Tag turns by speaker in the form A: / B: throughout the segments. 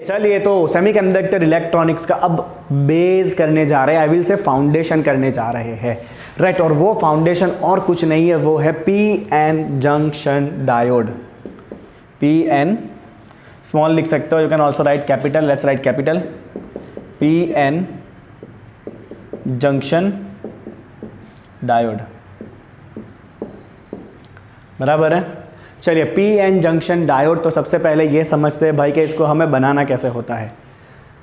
A: चलिए तो semiconductor electronics का अब बेस करने जा रहे हैं, आई विल से फाउंडेशन करने जा रहे हैं, राइट। और वो फाउंडेशन और कुछ नहीं है, वो है P N junction diode. P N small लिख सकते हो, you can also write capital, let's write capital. P N junction diode, बराबर है। चलिए पी एन जंक्शन डायोड, तो सबसे पहले ये समझते हैं भाई कि इसको हमें बनाना कैसे होता है।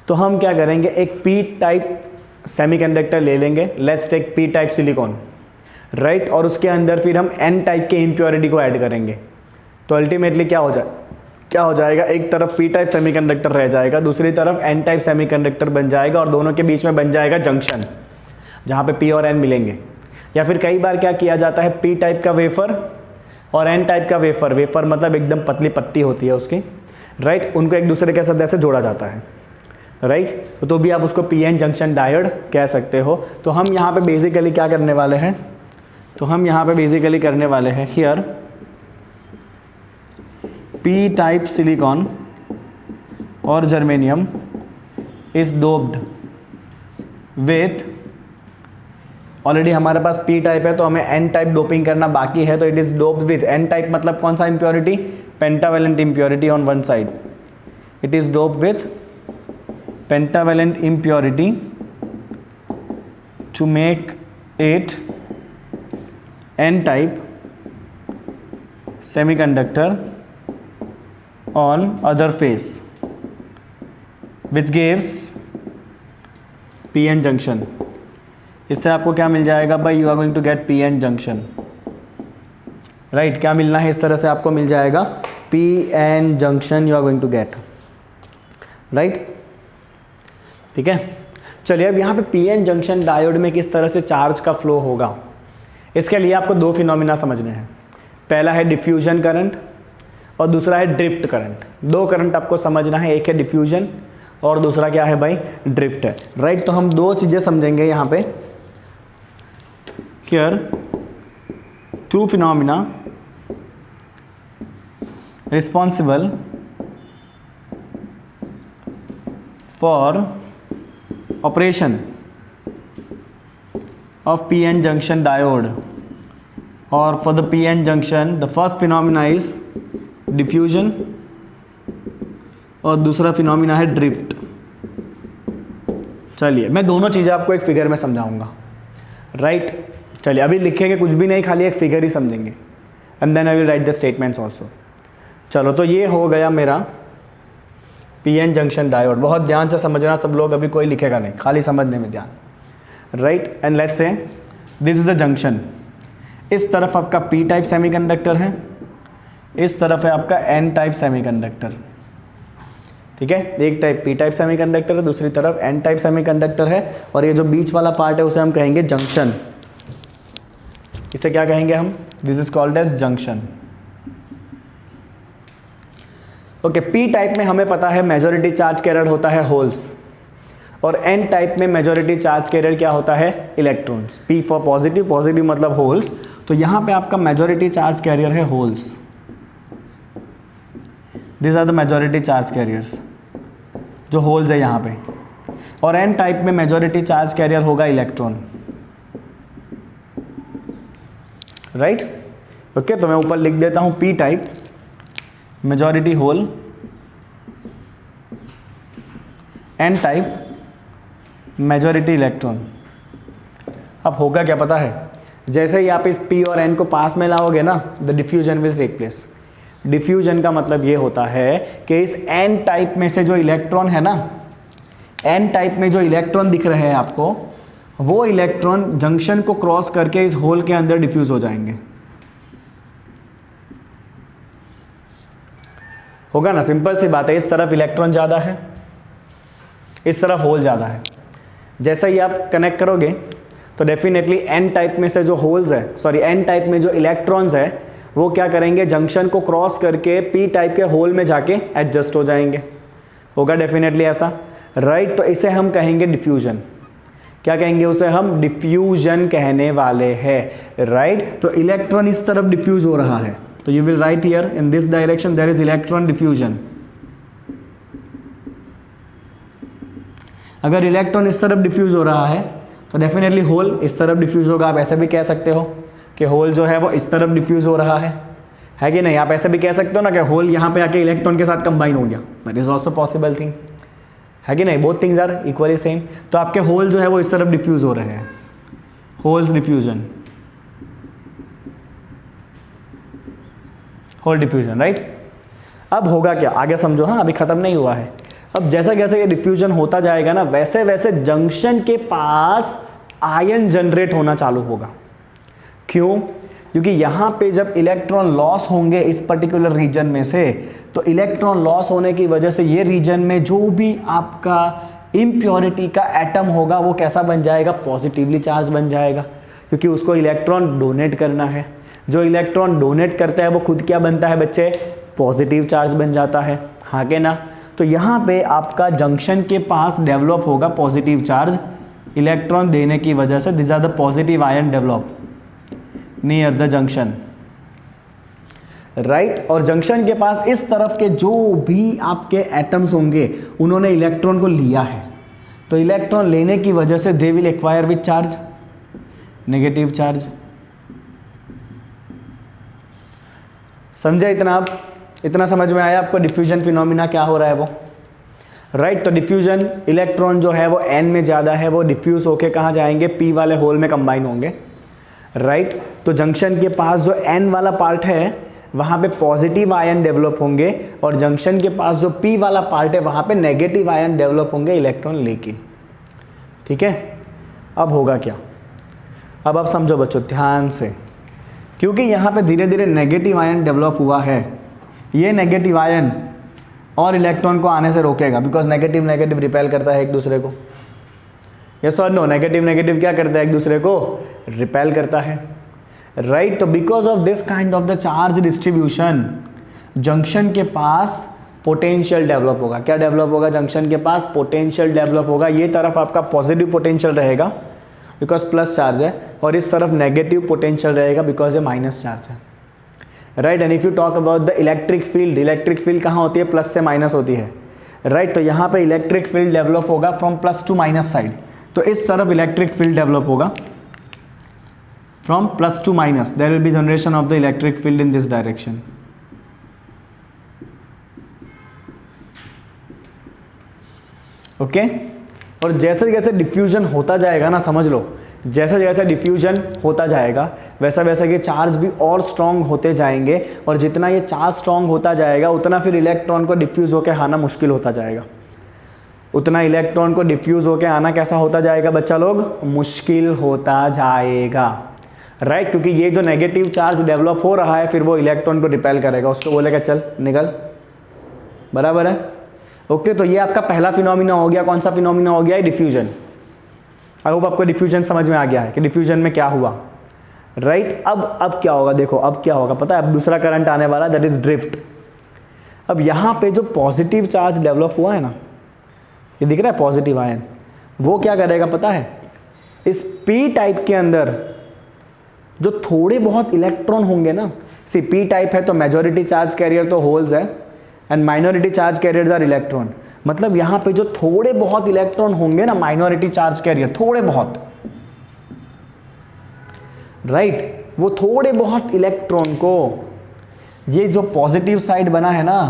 A: तो हम क्या करेंगे, एक पी टाइप सेमीकंडक्टर ले लेंगे, let's take P type silicon, right. और उसके अंदर फिर हम एन टाइप के इम्प्योरिटी को ऐड करेंगे, तो अल्टीमेटली क्या हो जाएगा, एक तरफ पी टाइप सेमीकंडक्टर रह जाएगा, दूसरी तरफ एन टाइप सेमीकंडक्टर बन जाएगा, और दोनों के बीच में बन जाएगा जंक्शन, जहाँ पे पी और एन मिलेंगे। या फिर कई बार क्या किया जाता है, पी टाइप का वेफर और एन टाइप का वेफर, वेफर मतलब एकदम पतली पत्ती होती है उसकी, राइट, उनको एक दूसरे के साथ ऐसे जोड़ा जाता है, राइट। तो भी आप उसको पी एन जंक्शन डायोड कह सकते हो। तो हम यहाँ पे बेसिकली क्या करने वाले हैं, तो हम यहाँ पे बेसिकली करने वाले हैं, हियर पी टाइप सिलिकॉन और germanium is doped with, already हमारे पास पी टाइप है तो हमें एन टाइप डोपिंग करना बाकी है, तो it is doped with N type मतलब कौन सा impurity, pentavalent impurity on one side, it is doped with pentavalent impurity to make it N type semiconductor on other face which gives P N junction. इससे आपको क्या मिल जाएगा भाई, you are going to get P N junction, right. क्या मिलना है, इस तरह से आपको मिल जाएगा P N junction, you are going to gate, right, ठीक है। चलिए अब यहाँ पे पी एन जंक्शन डायोड में किस तरह से चार्ज का फ्लो होगा, इसके लिए आपको दो फिनोमिना समझने हैं। पहला है डिफ्यूजन करंट और दूसरा है ड्रिफ्ट करंट। दो करंट आपको समझना है, एक है डिफ्यूजन और दूसरा क्या है भाई, ड्रिफ्ट है, राइट। तो हम दो चीज़ें समझेंगे यहाँ पे। Here two phenomena responsible for operation of p-n junction diode, or for the p-n junction the first phenomena is diffusion और दूसरा फिनोमिना है ड्रिफ्ट। चलिए मैं दोनों चीज़ें आपको एक फिगर में समझाऊंगा, राइट। चलिए अभी लिखेंगे कुछ भी नहीं, खाली एक फिगर ही समझेंगे, and then I will write the statements also. चलो तो ये हो गया मेरा पी एन जंक्शन डायोड। बहुत ध्यान से समझना सब लोग, अभी कोई लिखेगा नहीं, खाली समझने में ध्यान, right. And let's say this is the junction, इस तरफ आपका पी टाइप सेमीकंडक्टर है, इस तरफ है आपका एन टाइप सेमीकंडक्टर, ठीक है। एक टाइप पी टाइप सेमीकंडक्टर है, दूसरी तरफ एन टाइप सेमीकंडक्टर है, और ये जो बीच वाला पार्ट है उसे हम कहेंगे जंक्शन। इसे क्या कहेंगे हम, this is called as junction. Okay, P type में हमें पता है मेजॉरिटी चार्ज कैरियर होता है होल्स, और एन टाइप में मेजॉरिटी चार्ज कैरियर क्या होता है, electrons. P for positive, positive मतलब होल्स, तो यहां पे आपका मेजॉरिटी चार्ज कैरियर है holes, this are the majority charge carriers, जो होल्स है यहाँ पे। और एन टाइप में मेजॉरिटी चार्ज कैरियर होगा इलेक्ट्रॉन, राइट। ओके, तो मैं ऊपर लिख देता हूँ P type majority hole, N type majority electron. अब होगा क्या पता है, जैसे ही आप इस पी और एन को पास में लाओगे ना, the diffusion will take place. Diffusion का मतलब ये होता है कि इस एन टाइप में से जो इलेक्ट्रॉन है ना, एन टाइप में जो इलेक्ट्रॉन दिख रहे हैं आपको, वो इलेक्ट्रॉन जंक्शन को क्रॉस करके इस होल के अंदर डिफ्यूज हो जाएंगे। होगा ना, सिंपल सी बात है। इस तरफ इलेक्ट्रॉन ज़्यादा है, इस तरफ होल ज़्यादा है। जैसे ही आप कनेक्ट करोगे तो डेफिनेटली एन टाइप में से जो होल्स है, सॉरी एन टाइप में जो इलेक्ट्रॉन्स है, वो क्या करेंगे, जंक्शन को क्रॉस करके पी टाइप के होल में जाके एडजस्ट हो जाएंगे। होगा डेफिनेटली ऐसा, राइट। तो इसे हम कहेंगे डिफ्यूजन। क्या कहेंगे उसे हम, डिफ्यूजन कहने वाले हैं, राइट। तो इलेक्ट्रॉन इस तरफ डिफ्यूज हो रहा है, तो you will write here in this direction there is electron diffusion, अगर इलेक्ट्रॉन इस तरफ डिफ्यूज़ हो रहा है तो डेफिनेटली होल इस तरफ डिफ्यूज़ होगा। आप ऐसे भी कह सकते हो कि होल जो है वो इस तरफ डिफ्यूज़ हो रहा है कि नहीं। आप ऐसे भी कह सकते हो ना कि होल यहाँ पे आके इलेक्ट्रॉन के साथ कंबाइन हो गया, that is also possible thing, है कि नहीं। Both things are equally same. तो आपके होल जो है वो इस तरफ डिफ्यूज़ हो रहे हैं, holes diffusion, hole diffusion, right. अब होगा क्या, आगे समझो, हाँ अभी ख़त्म नहीं हुआ है। अब जैसा जैसे ये डिफ्यूजन होता जाएगा ना, वैसे वैसे जंक्शन के पास आयन जनरेट होना चालू होगा। क्यों? क्योंकि यहाँ पे जब इलेक्ट्रॉन लॉस होंगे इस पर्टिकुलर रीजन में से, तो इलेक्ट्रॉन लॉस होने की वजह से ये रीजन में जो भी आपका इम्प्योरिटी का एटम होगा वो कैसा बन जाएगा, पॉजिटिवली चार्ज बन जाएगा, क्योंकि उसको इलेक्ट्रॉन डोनेट करना है। जो इलेक्ट्रॉन डोनेट करता है वो खुद क्या बनता है बच्चे, पॉजिटिव चार्ज बन जाता है, हाँ के ना। तो यहाँ पे आपका जंक्शन के पास डेवलप होगा पॉजिटिव चार्ज इलेक्ट्रॉन देने की वजह से। This are the positive ion develop near the junction, right. और जंक्शन के पास इस तरफ के जो भी आपके एटम्स होंगे उन्होंने इलेक्ट्रॉन को लिया है, तो इलेक्ट्रॉन लेने की वजह से they will acquire with charge, negative charge. समझे इतना? आप इतना समझ में आया आपको डिफ्यूजन फिनोमिना क्या हो रहा है वो, राइट। तो डिफ्यूजन, इलेक्ट्रॉन जो है वो n में ज़्यादा है, वो डिफ्यूज होके कहाँ जाएंगे, p वाले होल में कंबाइन होंगे, राइट। तो जंक्शन के पास जो n वाला पार्ट है वहाँ पे पॉजिटिव आयन डेवलप होंगे, और जंक्शन के पास जो p वाला पार्ट है वहाँ पे नेगेटिव आयन डेवलप होंगे इलेक्ट्रॉन लेके, ठीक है। अब होगा क्या, अब आप समझो बच्चों ध्यान से, क्योंकि यहाँ पे धीरे धीरे नेगेटिव आयन डेवलप हुआ है, ये नेगेटिव आयन और इलेक्ट्रॉन को आने से रोकेगा, बिकॉज नेगेटिव नेगेटिव रिपेल करता है एक दूसरे को। यस और नो, नेगेटिव नेगेटिव क्या करता है, एक दूसरे को रिपेल करता है, राइट। तो because of this kind of the charge distribution junction के पास पोटेंशियल डेवलप होगा। क्या डेवलप होगा, जंक्शन के पास पोटेंशियल डेवलप होगा। ये तरफ आपका पॉजिटिव पोटेंशियल रहेगा बिकॉज प्लस चार्ज है, और इस तरफ नेगेटिव पोटेंशियल रहेगा बिकॉज ये माइनस चार्ज है, right. And if you talk about the electric field, electric field कहाँ होती है, प्लस से माइनस होती है, राइट। तो यहाँ पे इलेक्ट्रिक फील्ड डेवलप होगा from plus to minus side, तो इस तरफ इलेक्ट्रिक फील्ड डेवलप होगा from plus to minus, there will be generation of the electric field in this direction, okay. और जैसे जैसे डिफ्यूजन होता जाएगा ना, समझ लो जैसे जैसे डिफ्यूजन होता जाएगा वैसा वैसा ये चार्ज भी और स्ट्रॉन्ग होते जाएंगे, और जितना ये चार्ज स्ट्रॉन्ग होता जाएगा उतना फिर इलेक्ट्रॉन को डिफ्यूज़ होकर आना मुश्किल होता जाएगा, उतना इलेक्ट्रॉन को डिफ्यूज़ होकर आना कैसा होता जाएगा बच्चा लोग, मुश्किल होता जाएगा, राइट। क्योंकि ये जो नेगेटिव चार्ज डेवलप हो रहा है फिर वो इलेक्ट्रॉन को रिपेल करेगा, उसको बोलेगा चल निकल, बराबर है, ओके। तो ये आपका पहला फिनोमिना हो गया, कौन सा फिनोमिना हो गया, डिफ्यूजन। आई होप आपको डिफ्यूजन समझ में आ गया है कि डिफ्यूजन में क्या हुआ, राइट। अब क्या होगा, देखो अब क्या होगा पता है, अब दूसरा करंट आने वाला, दैट इज ड्रिफ्ट। अब यहाँ पे जो पॉजिटिव चार्ज डेवलप हुआ है ना, ये दिख रहा है पॉजिटिव आयन, वो क्या करेगा पता है, इस पी टाइप के अंदर जो थोड़े बहुत इलेक्ट्रॉन होंगे ना, सी पी टाइप है तो मेजॉरिटी चार्ज कैरियर तो होल्स है and minority charge carriers are electron, मतलब यहाँ पे जो थोड़े बहुत इलेक्ट्रॉन होंगे ना, माइनॉरिटी चार्ज कैरियर थोड़े बहुत, राइट। वो थोड़े बहुत इलेक्ट्रॉन को ये जो पॉजिटिव साइड बना है ना,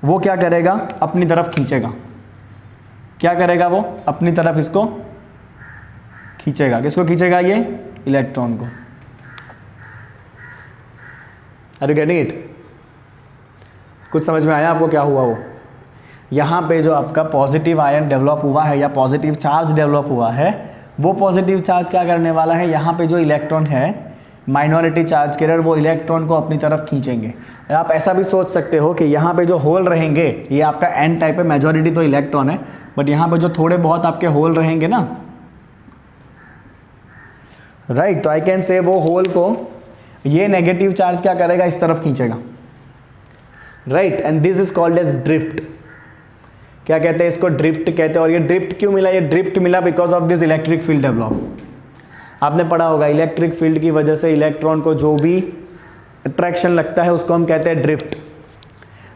A: वो क्या करेगा, अपनी तरफ खींचेगा। क्या करेगा वो, अपनी तरफ इसको खींचेगा। किसको खींचेगा, ये इलेक्ट्रॉन को। Are you getting it? कुछ समझ में आया आपको क्या हुआ? वो यहाँ पे जो आपका पॉजिटिव आयन डेवलप हुआ है या पॉजिटिव चार्ज डेवलप हुआ है, वो पॉजिटिव चार्ज क्या करने वाला है, यहाँ पे जो इलेक्ट्रॉन है माइनॉरिटी चार्ज कैरियर, वो इलेक्ट्रॉन को अपनी तरफ खींचेंगे। आप ऐसा भी सोच सकते हो कि यहाँ पे जो होल रहेंगे, ये आपका एन टाइप है, मेजॉरिटी तो इलेक्ट्रॉन है, बट यहाँ पे जो थोड़े बहुत आपके होल रहेंगे ना, राइट, तो आई कैन से वो होल को ये नेगेटिव चार्ज क्या करेगा, इस तरफ खींचेगा, right. And this is called as drift. क्या कहते हैं इसको, ड्रिफ्ट कहते हैं। और ये ड्रिफ्ट क्यों मिला, ये ड्रिफ्ट मिला because of this electric field develop. आपने पढ़ा होगा इलेक्ट्रिक फील्ड की वजह से इलेक्ट्रॉन को जो भी अट्रैक्शन लगता है उसको हम कहते हैं ड्रिफ्ट,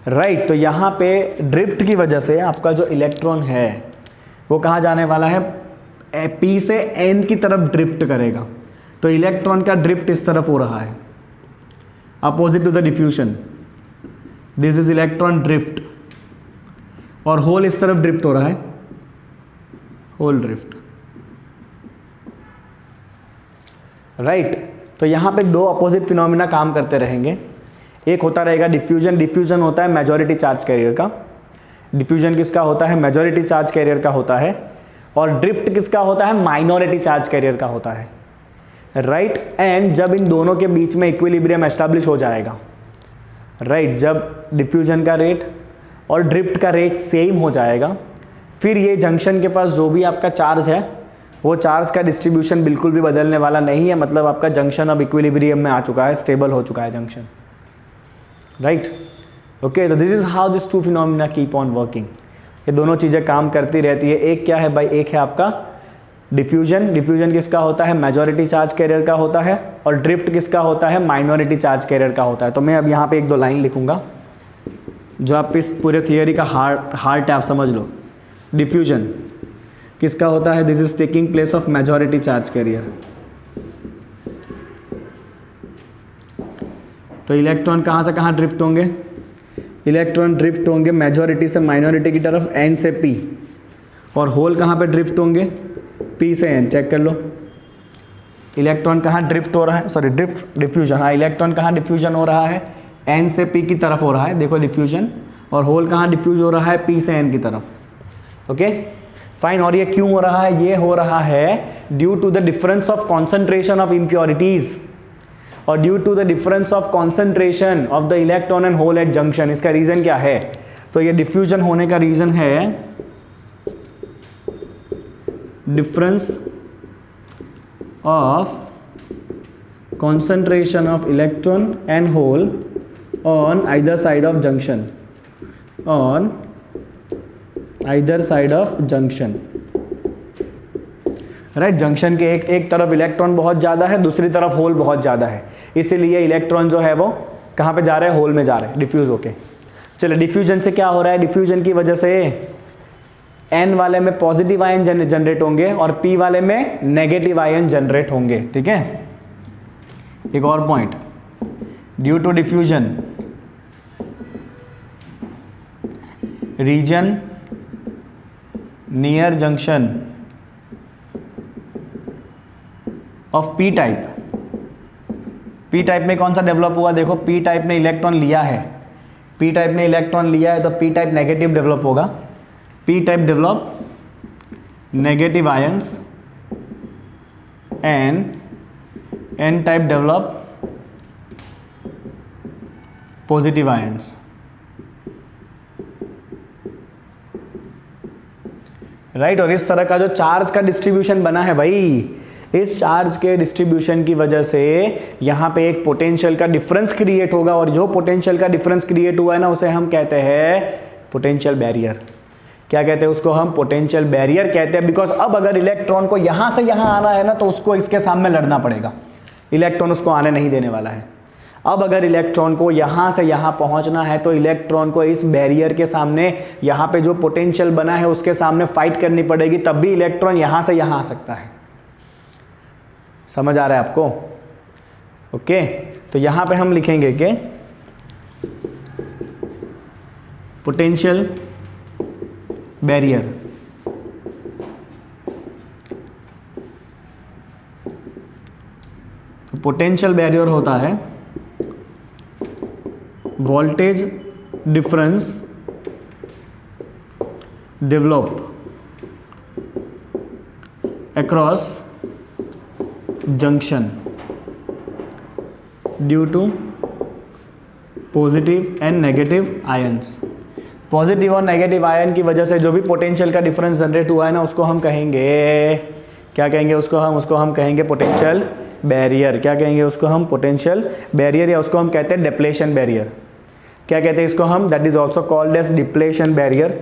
A: राइट। तो यहाँ पे ड्रिफ्ट की वजह से आपका जो इलेक्ट्रॉन है वो कहाँ जाने वाला है, P से N की तरफ ड्रिफ्ट करेगा। तो इलेक्ट्रॉन का ड्रिफ्ट इस तरफ हो रहा है, opposite to the diffusion, this is electron drift, और होल इस तरफ ड्रिफ्ट हो रहा है, होल ड्रिफ्ट, राइट। तो यहाँ पे दो अपोजिट फिनोमिना काम करते रहेंगे। एक होता रहेगा डिफ्यूजन, डिफ्यूजन होता है मेजॉरिटी चार्ज कैरियर का, डिफ्यूजन किसका होता है, मेजॉरिटी चार्ज कैरियर का होता है, और ड्रिफ्ट किसका होता है, माइनॉरिटी चार्ज कैरियर का होता है, राइट। एंड जब इन दोनों के बीच में इक्विलिब्रियम एस्टैब्लिश हो जाएगा, राइट, जब डिफ्यूजन का रेट और ड्रिफ्ट का रेट सेम हो जाएगा, फिर ये जंक्शन के पास जो भी आपका चार्ज है वो चार्ज का डिस्ट्रीब्यूशन बिल्कुल भी बदलने वाला नहीं है। मतलब आपका जंक्शन अब इक्विलिब्रियम में आ चुका है, स्टेबल हो चुका है जंक्शन, राइट। ओके, तो this is how this two phenomena keep on working. ये दोनों चीज़ें काम करती रहती है। एक क्या है भाई, एक है आपका डिफ्यूजन, डिफ्यूजन किसका होता है, मेजॉरिटी चार्ज कैरियर का होता है, और ड्रिफ्ट किसका होता है, माइनॉरिटी चार्ज कैरियर का होता है। तो मैं अब यहाँ पे एक दो लाइन लिखूंगा जो आप इस पूरे थियरी का हार्ट है, आप समझ लो। डिफ्यूजन किसका होता है, this is taking place of majority charge carrier. तो इलेक्ट्रॉन कहाँ से कहाँ ड्रिफ्ट होंगे, इलेक्ट्रॉन ड्रिफ्ट होंगे मेजॉरिटी से माइनॉरिटी की तरफ, N से P, और होल कहाँ पे ड्रिफ्ट होंगे, P से N। चेक कर लो इलेक्ट्रॉन कहाँ ड्रिफ्ट हो रहा है, सॉरी ड्रिफ्ट डिफ्यूजन, हाँ इलेक्ट्रॉन कहाँ डिफ्यूजन हो रहा है, N से P की तरफ हो रहा है, देखो डिफ्यूजन, और होल कहाँ डिफ्यूज हो रहा है, P से N की तरफ। Okay fine. और ये क्यों हो रहा है, ये हो रहा है due to the difference of concentration of impurities और due to the difference of concentration of the electron and hole at junction. इसका रीजन क्या है, तो ये डिफ्यूजन होने का रीजन है difference of concentration of electron and hole on either side of junction, on either side of junction, right. Junction के एक तरफ इलेक्ट्रॉन बहुत ज़्यादा है, दूसरी तरफ होल बहुत ज़्यादा है, इसीलिए इलेक्ट्रॉन जो है वो कहाँ पे जा रहे हैं, होल में जा रहे हैं, डिफ्यूज होके। चलिए डिफ्यूजन से क्या हो रहा है, डिफ्यूजन की वजह से N वाले में पॉजिटिव आयन जनरेट होंगे और P वाले में नेगेटिव आयन जनरेट होंगे, ठीक है। एक और point, due to diffusion region near junction of P type, P type में कौन सा डेवलप हुआ, देखो P टाइप ने इलेक्ट्रॉन लिया है, P टाइप ने इलेक्ट्रॉन लिया है तो P टाइप नेगेटिव डेवलप होगा, P type develop negative ions and N type develop positive ions, right. और इस तरह का जो चार्ज का डिस्ट्रीब्यूशन बना है भाई, इस चार्ज के डिस्ट्रीब्यूशन की वजह से यहाँ पे एक पोटेंशियल का डिफरेंस क्रिएट होगा, और जो पोटेंशियल का डिफरेंस क्रिएट हुआ है ना, उसे हम कहते हैं पोटेंशियल बैरियर। क्या कहते हैं उसको, हम पोटेंशियल बैरियर कहते हैं। बिकॉज अब अगर इलेक्ट्रॉन को यहाँ से यहाँ आना है ना, तो उसको इसके सामने लड़ना पड़ेगा, इलेक्ट्रॉन उसको आने नहीं देने वाला है। अब अगर इलेक्ट्रॉन को यहाँ से यहाँ पहुँचना है तो इलेक्ट्रॉन को इस बैरियर के सामने, यहाँ पे जो पोटेंशियल बना है उसके सामने फाइट करनी पड़ेगी, तब भी इलेक्ट्रॉन यहाँ से यहाँ आ सकता है। समझ आ रहा है आपको? ओके, तो यहाँ पे हम लिखेंगे कि पोटेंशियल बैरियर, पोटेंशियल बैरियर होता है voltage difference develop across junction due to positive and negative ions. Positive और नेगेटिव आयन की वजह से जो भी पोटेंशियल का डिफरेंस जनरेट हुआ है ना, उसको हम कहेंगे, क्या कहेंगे उसको हम कहेंगे पोटेंशियल बैरियर। क्या कहेंगे उसको हम, पोटेंशियल बैरियर, या उसको हम कहते हैं डिप्लेशन बैरियर। क्या कहते हैं इसको हम, that is also called as depletion barrier.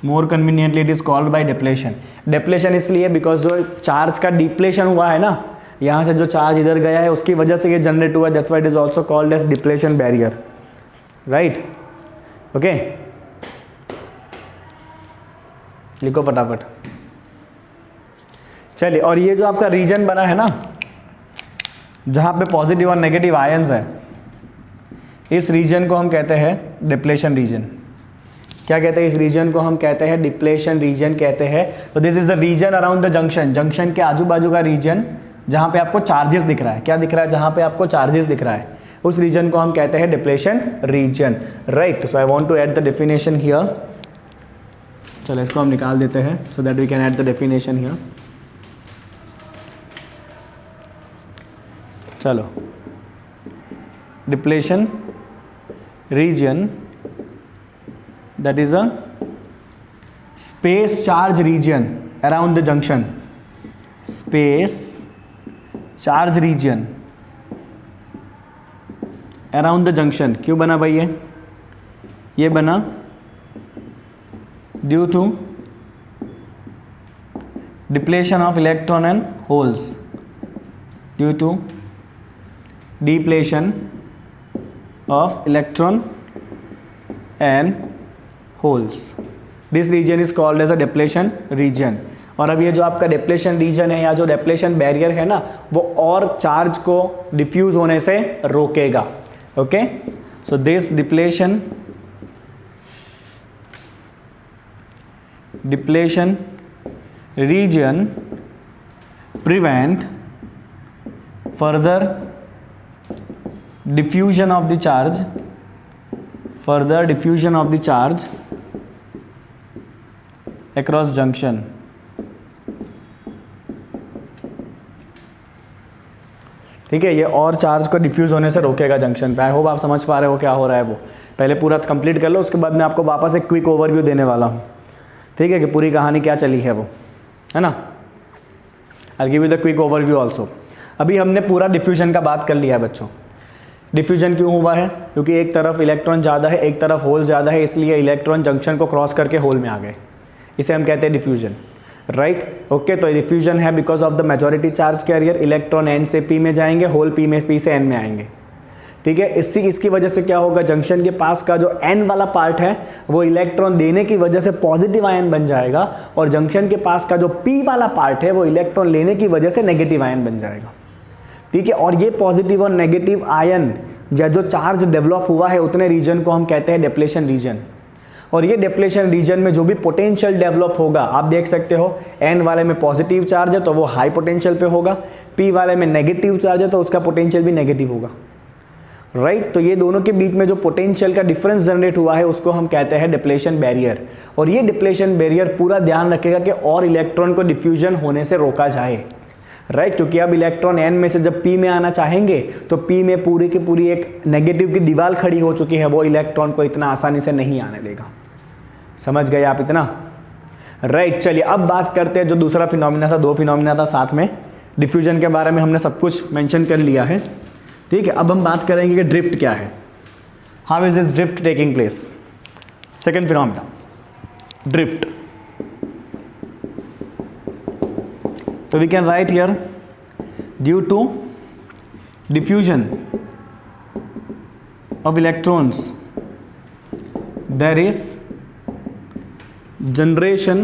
A: More conveniently it is called by depletion. Depletion इसलिए बिकॉज जो चार्ज का डिप्लेशन हुआ है ना, यहाँ से जो चार्ज इधर गया है उसकी वजह से ये जनरेट हुआ, that's why it is also called as depletion barrier, right. Okay, लिखो फटाफट। चलिए, और ये जो आपका रीजन बना है ना जहाँ पे पॉजिटिव और नेगेटिव आयंस है, इस रीजन को हम कहते हैं डिप्लेशन रीजन। क्या कहते हैं इस रीजन को? हम कहते हैं डिप्लेशन रीजन कहते हैं। तो this is the region around the junction, junction के आजू बाजू का रीजन जहाँ पे आपको चार्जेस दिख रहा है। क्या दिख रहा है? जहाँ पे आपको चार्जेस दिख रहा है, उस रीजन को हम कहते हैं depletion region, right. So I want to add the definition here. चलो इसको हम निकाल देते हैं so that we can add the definition here. चलो, depletion region that is a space charge region around the junction, space charge region around the junction। क्यों बना भाई ये बना due to depletion of electron and holes, due to depletion of electron and holes. This region is called as a depletion region. और अब ये जो आपका डिप्लेशन रीजन है या जो डिप्लेशन बैरियर है ना, वो और चार्ज को डिफ्यूज होने से रोकेगा। Okay, so this depletion region prevent further diffusion of the charge, further diffusion of the charge across junction। ठीक है, ये और चार्ज को डिफ्यूज होने से रोकेगा जंक्शन पे। आई होप आप समझ पा रहे हो क्या हो रहा है वो। पहले पूरा कंप्लीट कर लो, उसके बाद मैं आपको वापस एक क्विक ओवरव्यू देने वाला हूँ, ठीक है, कि पूरी कहानी क्या चली है वो, है ना। I give you the quick overview also. अभी हमने पूरा डिफ्यूजन का बात कर लिया है बच्चों। डिफ्यूजन क्यों हुआ है? क्योंकि एक तरफ इलेक्ट्रॉन ज़्यादा है, एक तरफ होल ज़्यादा है, इसलिए इलेक्ट्रॉन जंक्शन को क्रॉस करके होल में आ गए। इसे हम कहते हैं डिफ्यूजन, राइट। ओके, तो डिफ्यूजन है because of the majority charge carrier. Electron N से पी में जाएंगे, होल पी से एन में आएंगे, ठीक है। इसकी वजह से क्या होगा? जंक्शन के पास का जो एन वाला पार्ट है वो इलेक्ट्रॉन देने की वजह से पॉजिटिव आयन बन जाएगा, और जंक्शन के पास का जो पी वाला पार्ट है वो इलेक्ट्रॉन लेने की वजह से नेगेटिव आयन बन जाएगा, ठीक है। और ये पॉजिटिव और नेगेटिव आयन या जो चार्ज डेवलप हुआ है उतने रीजन को हम कहते हैं डिप्लेशन रीजन। और ये डिप्लेशन रीजन में जो भी पोटेंशियल डेवलप होगा, आप देख सकते हो एन वाले में पॉजिटिव चार्ज है तो वो हाई पोटेंशियल पे होगा, पी वाले में नेगेटिव चार्ज है तो उसका पोटेंशियल भी नेगेटिव होगा, राइट। तो ये दोनों के बीच में जो पोटेंशियल का डिफरेंस जनरेट हुआ है उसको हम कहते हैं डिप्लेशन बैरियर। और ये डिप्लेशन बैरियर पूरा ध्यान रखेगा कि और इलेक्ट्रॉन को डिफ्यूजन होने से रोका जाए, राइट। क्योंकि अब इलेक्ट्रॉन एन में से जब पी में आना चाहेंगे तो पी में पूरी की पूरी एक नेगेटिव की दीवार खड़ी हो चुकी है, वो इलेक्ट्रॉन को इतना आसानी से नहीं आने देगा। समझ गए आप इतना, राइट। चलिए अब बात करते हैं जो दूसरा फिनोमिना था, दो फिनोमिना था साथ में। डिफ्यूजन के बारे में हमने सब कुछ मेंशन कर लिया है, ठीक है। अब हम बात करेंगे कि ड्रिफ्ट क्या है, how is this drift taking place. Second phenomena, drift. So we can write here, due to diffusion of electrons there is generation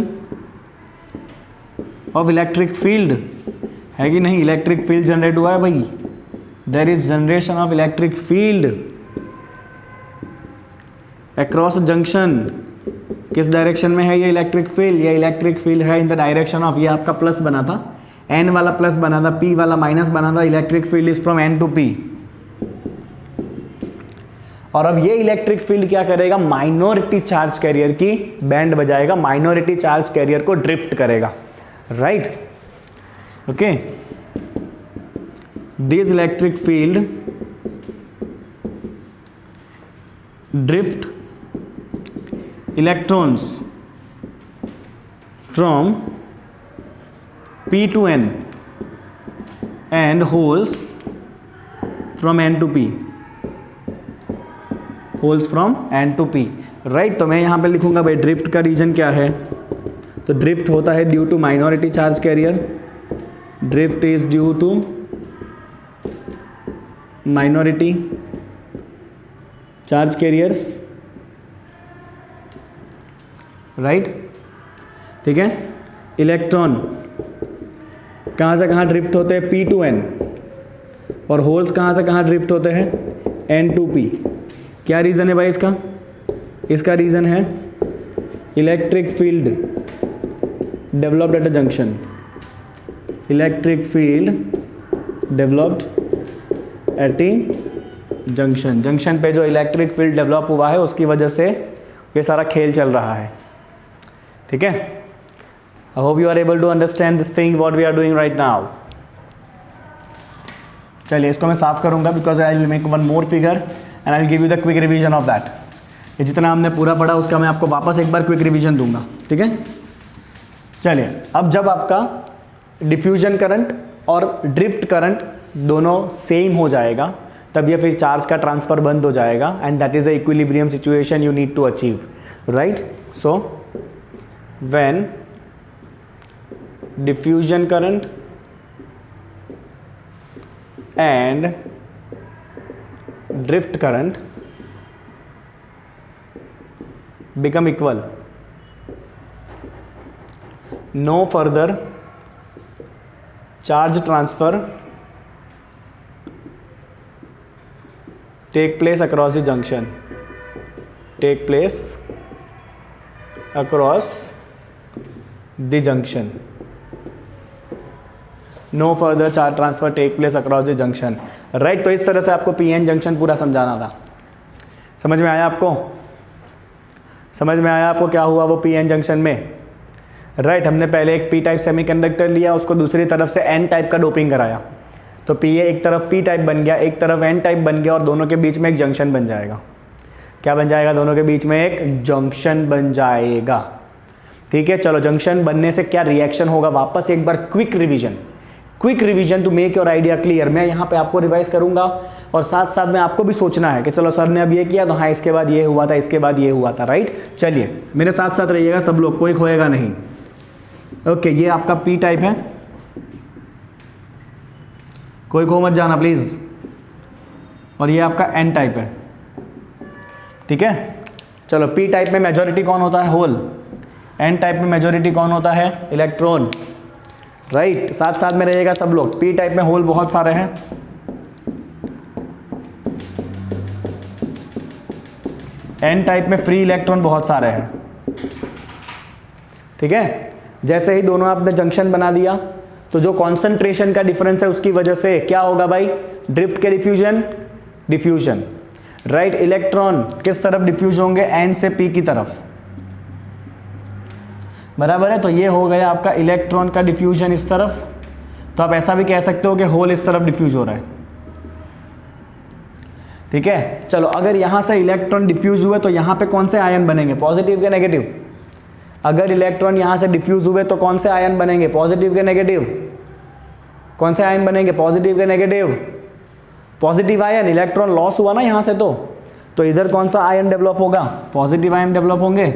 A: of electric field। है कि नहीं? इलेक्ट्रिक फील्ड जनरेट हुआ है भाई। there is generation of electric field across junction। किस direction में है ये इलेक्ट्रिक फील्ड? ये इलेक्ट्रिक फील्ड है इन द डायरेक्शन ऑफ, ये आपका प्लस बना था, एन वाला प्लस बना था, पी वाला माइनस बना था। Electric field is from N to P. और अब ये इलेक्ट्रिक फील्ड क्या करेगा? माइनॉरिटी चार्ज कैरियर की बैंड बजाएगा, माइनॉरिटी चार्ज कैरियर को ड्रिफ्ट करेगा, right. Okay, this electric field drift electrons from P to N and holes from N to P, holes from N to P, right. तो मैं यहाँ पे लिखूंगा भाई ड्रिफ्ट का रीजन क्या है, तो ड्रिफ्ट होता है due to minority charge carrier, drift is due to minority charge carriers, right, ठीक है। इलेक्ट्रॉन कहाँ से कहाँ ड्रिफ्ट होते हैं, P to N, और होल्स कहाँ से कहाँ ड्रिफ्ट होते हैं, N to P। क्या रीज़न है भाई इसका? इसका रीज़न है electric field developed at a junction, electric field developed eight A junction. Junction पे जो इलेक्ट्रिक फील्ड डेवलप हुआ है उसकी वजह से ये सारा खेल चल रहा है, ठीक है। I hope you are able to understand this thing what we are doing right now. चलिए इसको मैं साफ करूंगा because I will make one more figure and I will give you the quick revision of that. ये जितना हमने पूरा पढ़ा उसका मैं आपको वापस एक बार क्विक रिवीजन दूंगा, ठीक है। चलिए अब जब आपका डिफ्यूजन करंट और ड्रिफ्ट करंट दोनों सेम हो जाएगा तब ये फिर चार्ज का ट्रांसफ़र बंद हो जाएगा and that is a equilibrium situation you need to achieve, right. So when diffusion current and drift current become equal, no further charge transfer take place across the junction, take place across the junction, no further charge transfer take place across the junction, right. तो इस तरह से आपको PN junction पूरा समझाना था। समझ में आया आपको? समझ में आया आपको क्या हुआ वो पीएन जंक्शन में, राइट। हमने पहले एक पी टाइप सेमीकंडक्टर लिया, उसको दूसरी तरफ से एन टाइप का डोपिंग कराया, तो पी एक तरफ पी टाइप बन गया, एक तरफ एन टाइप बन गया और दोनों के बीच में एक जंक्शन बन जाएगा। क्या बन जाएगा? दोनों के बीच में एक जंक्शन बन जाएगा, ठीक है। चलो जंक्शन बनने से क्या रिएक्शन होगा, वापस एक बार quick revision to make your idea clear. मैं यहाँ पे आपको रिवाइज करूँगा और साथ साथ में आपको भी सोचना है कि चलो सर ने अब ये किया तो हाँ इसके बाद ये हुआ था, इसके बाद ये हुआ था, राइट। चलिए मेरे साथ साथ रहिएगा सब लोग, कोई खोएगा नहीं। ओके ये आपका पी टाइप है, कोई खो मत जाना प्लीज़, और ये आपका एन टाइप है, ठीक है। चलो पी टाइप में मेजॉरिटी कौन होता है? होल। एन टाइप में मेजॉरिटी कौन होता है? Electron, right. साथ साथ में रहिएगा सब लोग। पी टाइप में होल बहुत सारे हैं, एन टाइप में फ्री इलेक्ट्रॉन बहुत सारे हैं, ठीक है। जैसे ही दोनों आपने जंक्शन बना दिया तो जो कॉन्सेंट्रेशन का डिफरेंस है उसकी वजह से क्या होगा भाई? ड्रिफ्ट के डिफ्यूजन, राइट। इलेक्ट्रॉन किस तरफ डिफ्यूज होंगे? एन से पी की तरफ, बराबर है। तो ये हो गया आपका इलेक्ट्रॉन का डिफ्यूजन इस तरफ। तो आप ऐसा भी कह सकते हो कि होल इस तरफ डिफ्यूज हो रहा है, ठीक है। चलो अगर यहां से इलेक्ट्रॉन डिफ्यूज हुए तो यहां पे कौन से आयन बनेंगे? पॉजिटिव के नेगेटिव? अगर इलेक्ट्रॉन यहां से डिफ्यूज हुए तो कौन से आयन बनेंगे? पॉजिटिव के नेगेटिव? कौन से आयन बनेंगे? पॉजिटिव के negative? Positive ion. Electron loss हुआ ना यहां से, तो इधर कौन सा आयन डेवलप होगा? पॉजिटिव आयन डेवलप होंगे।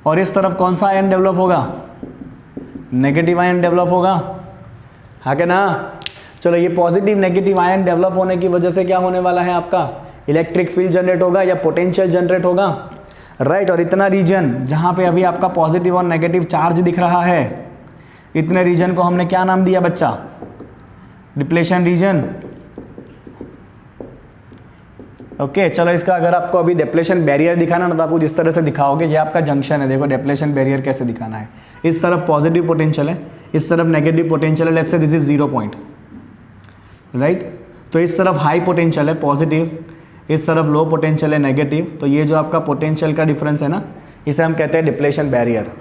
A: और इस तरफ कौन सा आयन डेवलप होगा? नेगेटिव आयन डेवलप होगा, हाँ कि ना। चलो ये पॉजिटिव नेगेटिव आयन डेवलप होने की वजह से क्या होने वाला है? आपका इलेक्ट्रिक फील्ड जनरेट होगा या पोटेंशियल जनरेट होगा, राइट। और इतना रीजन जहाँ पे अभी आपका पॉजिटिव और नेगेटिव चार्ज दिख रहा है, इतने रीजन को हमने क्या नाम दिया बच्चा? Depletion region. ओके चलो इसका अगर आपको अभी डिप्लेशन बैरियर दिखाना ना तो आपको जिस तरह से दिखाओगे, ये आपका जंक्शन है, देखो डिप्लेशन बैरियर कैसे दिखाना है। इस तरफ पॉजिटिव पोटेंशियल है, इस तरफ नेगेटिव पोटेंशियल है, let's say this is 0 point, right. तो इस तरफ हाई पोटेंशियल है पॉजिटिव, इस तरफ लो पोटेंशियल है नेगेटिव। तो ये जो आपका पोटेंशियल का डिफरेंस है ना, इसे हम कहते हैं डिप्लेशन बैरियर।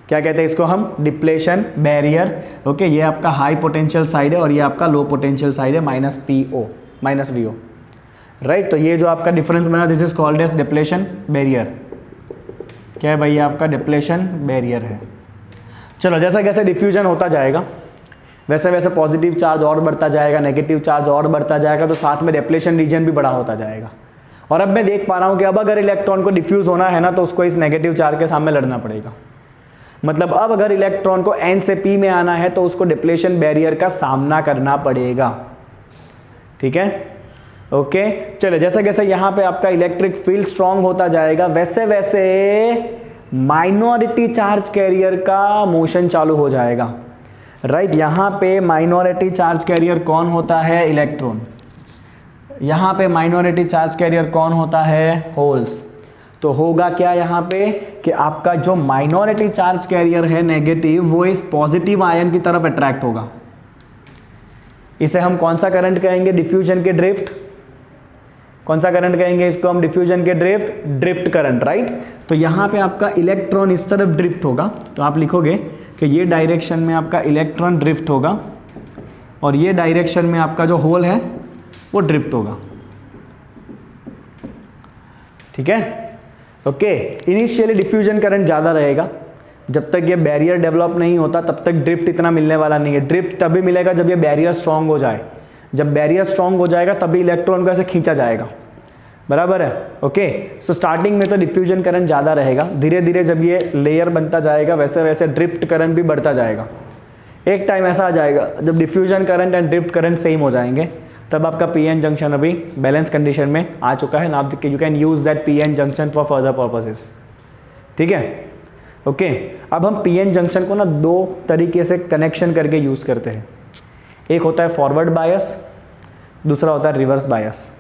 A: क्या कहते हैं इसको हम? Depletion barrier. ओके ये आपका हाई पोटेंशियल साइड है और ये आपका लो पोटेंशियल साइड है, माइनस वी ओ, राइट। तो ये जो आपका डिफरेंस बना, this is called as depletion barrier. क्या है भाई? आपका डिप्लेशन बैरियर है। चलो जैसा जैसे डिफ्यूजन होता जाएगा वैसे वैसे पॉजिटिव चार्ज और बढ़ता जाएगा, नेगेटिव चार्ज और बढ़ता जाएगा, तो साथ में डिप्लेशन रीजन भी बड़ा होता जाएगा। और अब मैं देख पा रहा हूँ कि अब अगर इलेक्ट्रॉन को डिफ्यूज होना है ना तो उसको इस नेगेटिव चार्ज के सामने लड़ना पड़ेगा। मतलब अब अगर इलेक्ट्रॉन को N से P में आना है तो उसको डिप्लेशन बैरियर का सामना करना पड़ेगा। ठीक है, ओके। चलो, जैसे जैसे यहाँ पे आपका इलेक्ट्रिक फील्ड स्ट्रांग होता जाएगा वैसे वैसे माइनॉरिटी चार्ज कैरियर का मोशन चालू हो जाएगा। राइट, यहाँ पे माइनॉरिटी चार्ज कैरियर कौन होता है? इलेक्ट्रॉन। यहाँ पे माइनॉरिटी चार्ज कैरियर कौन होता है? होल्स। तो होगा क्या यहाँ पे कि आपका जो माइनॉरिटी चार्ज कैरियर है नेगेटिव, वो इस पॉजिटिव आयन की तरफ अट्रैक्ट होगा। इसे हम कौन सा करंट कहेंगे? डिफ्यूजन के ड्रिफ्ट। कौन सा करंट कहेंगे इसको हम? डिफ्यूजन के ड्रिफ्ट, ड्रिफ्ट करंट। राइट, तो यहाँ पे आपका इलेक्ट्रॉन इस तरफ ड्रिफ्ट होगा, तो आप लिखोगे कि ये डायरेक्शन में आपका इलेक्ट्रॉन ड्रिफ्ट होगा और ये डायरेक्शन में आपका जो होल है वो ड्रिफ्ट होगा। ठीक है, ओके। इनिशियली डिफ्यूजन करंट ज़्यादा रहेगा, जब तक ये बैरियर डेवलप नहीं होता तब तक ड्रिफ्ट इतना मिलने वाला नहीं है। ड्रिफ्ट तभी मिलेगा जब ये बैरियर स्ट्रांग हो जाए। जब बैरियर स्ट्रांग हो जाएगा तभी इलेक्ट्रॉन को ऐसे खींचा जाएगा। बराबर है, ओके। सो स्टार्टिंग में तो डिफ्यूजन करंट ज़्यादा रहेगा, धीरे धीरे जब ये लेयर बनता जाएगा वैसे वैसे ड्रिफ्ट करंट भी बढ़ता जाएगा। एक टाइम ऐसा आ जाएगा जब diffusion current and drift current same हो जाएंगे, तब आपका पीएन जंक्शन अभी बैलेंस कंडीशन में आ चुका है ना। You can use that PN junction for further purposes. ठीक है, ओके। अब हम पीएन जंक्शन को ना दो तरीके से कनेक्शन करके यूज़ करते हैं। एक होता है फॉरवर्ड बायस, दूसरा होता है रिवर्स बायस।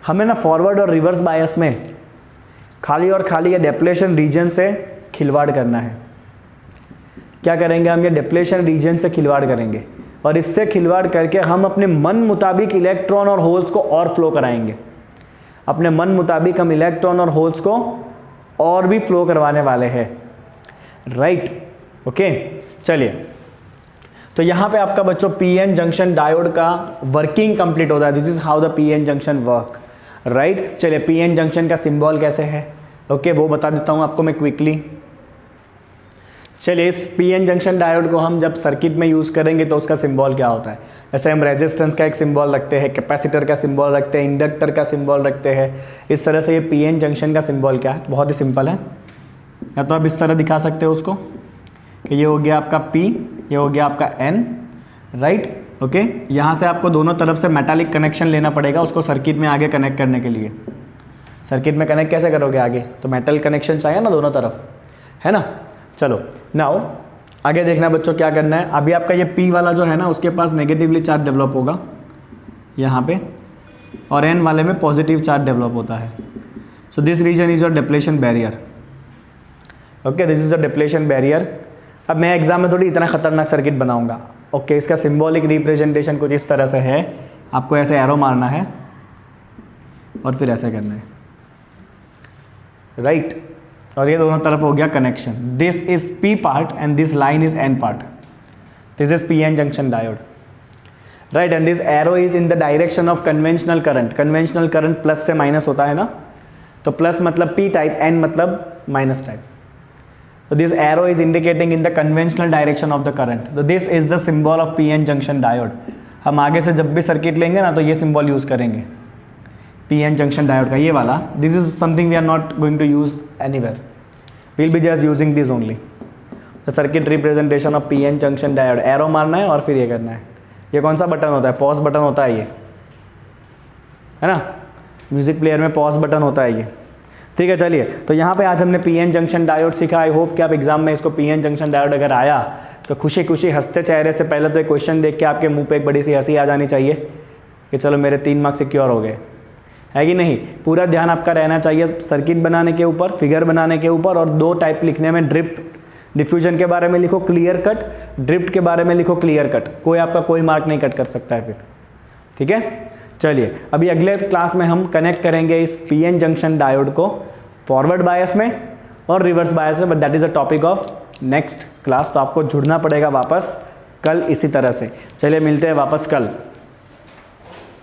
A: हमें ना फॉरवर्ड और रिवर्स बायस में खाली और खाली ये डिप्लेशन रीजन से खिलवाड़ करना है। क्या करेंगे हम? ये डिप्लेशन रीजन से खिलवाड़ करेंगे और इससे खिलवाड़ करके हम अपने मन मुताबिक इलेक्ट्रॉन और होल्स को और फ्लो कराएंगे। अपने मन मुताबिक हम इलेक्ट्रॉन और होल्स को और भी फ्लो करवाने वाले हैं। Right, okay. चलिए, तो यहाँ पे आपका बच्चों पीएन जंक्शन डायोड का वर्किंग कंप्लीट होता है। This is how the PN junction work. Right, चलिए पीएन जंक्शन का सिंबल कैसे है? ओके, वो बता देता हूँ आपको मैं क्विकली। चलिए, इस पीएन जंक्शन डायोड को हम जब सर्किट में यूज़ करेंगे तो उसका सिंबल क्या होता है? जैसे हम रेजिस्टेंस का एक सिंबल रखते हैं, कैपेसिटर का सिंबल रखते हैं, इंडक्टर का सिंबल रखते हैं। इस तरह से ये पीएन जंक्शन का सिंबल क्या है? बहुत ही सिंपल है। या तो आप इस तरह दिखा सकते हो उसको कि ये हो गया आपका P, ये हो गया आपका N। Right, okay. यहाँ से आपको दोनों तरफ से मेटालिक कनेक्शन लेना पड़ेगा उसको सर्किट में आगे कनेक्ट करने के लिए। सर्किट में कनेक्ट कैसे करोगे आगे? तो मेटल कनेक्शन चाहिए ना दोनों तरफ, है ना। चलो, नाउ आगे देखना बच्चों क्या करना है। अभी आपका ये P वाला जो है ना उसके पास नेगेटिवली चार्ज डेवलप होगा यहाँ पे, और N वाले में पॉजिटिव चार्ज डेवलप होता है। So this region is your depletion barrier. Okay, this is the depletion barrier. अब मैं एग्जाम में थोड़ी इतना खतरनाक सर्किट बनाऊंगा। ओके, इसका सिंबॉलिक रिप्रेजेंटेशन कुछ इस तरह से है। आपको ऐसे एरो मारना है और फिर ऐसे करना है। राइट, और ये दोनों तरफ हो गया connection. This is P part and this line is N part. This is PN junction diode. Right, and this arrow is in the direction of conventional current. Conventional current plus से minus होता है ना, तो plus मतलब P type, N मतलब minus type. So this arrow is indicating in the conventional direction of the current. So this is the symbol of PN junction diode. हम आगे से जब भी सर्किट लेंगे ना तो ये सिंबल यूज़ करेंगे PN junction diode का, ये वाला। This is something we are not going to use anywhere. We'll be just using this only. The circuit representation of PN junction diode. Arrow मारना है और फिर ये करना है। ये कौन सा बटन होता है? पॉज बटन होता है ये, है ना। म्यूजिक प्लेयर में पॉज बटन होता है ये। ठीक है, चलिए, तो यहाँ पे आज हमने पीएन जंक्शन डायोड सीखा। आई होप कि आप एग्जाम में इसको पीएन जंक्शन डायोड अगर आया तो खुशी खुशी हंसते चेहरे से पहले तो एक क्वेश्चन देख के आपके मुंह पे एक बड़ी सी हंसी आ जानी चाहिए कि चलो मेरे 3 मार्क्स सिक्योर हो गए, है कि नहीं। पूरा ध्यान आपका रहना चाहिए सर्किट बनाने के ऊपर, फिगर बनाने के ऊपर, और 2 टाइप लिखने में। ड्रिफ्ट, डिफ्यूजन के बारे में लिखो क्लियर कट, ड्रिफ्ट के बारे में लिखो क्लियर कट। कोई आपका कोई मार्क नहीं कट कर सकता है फिर। ठीक है, चलिए, अभी अगले क्लास में हम कनेक्ट करेंगे इस पीएन जंक्शन डायोड को फॉरवर्ड बायस में और रिवर्स बायस में, but that is a topic of next class. तो आपको जुड़ना पड़ेगा वापस कल इसी तरह से। चलिए, मिलते हैं वापस कल।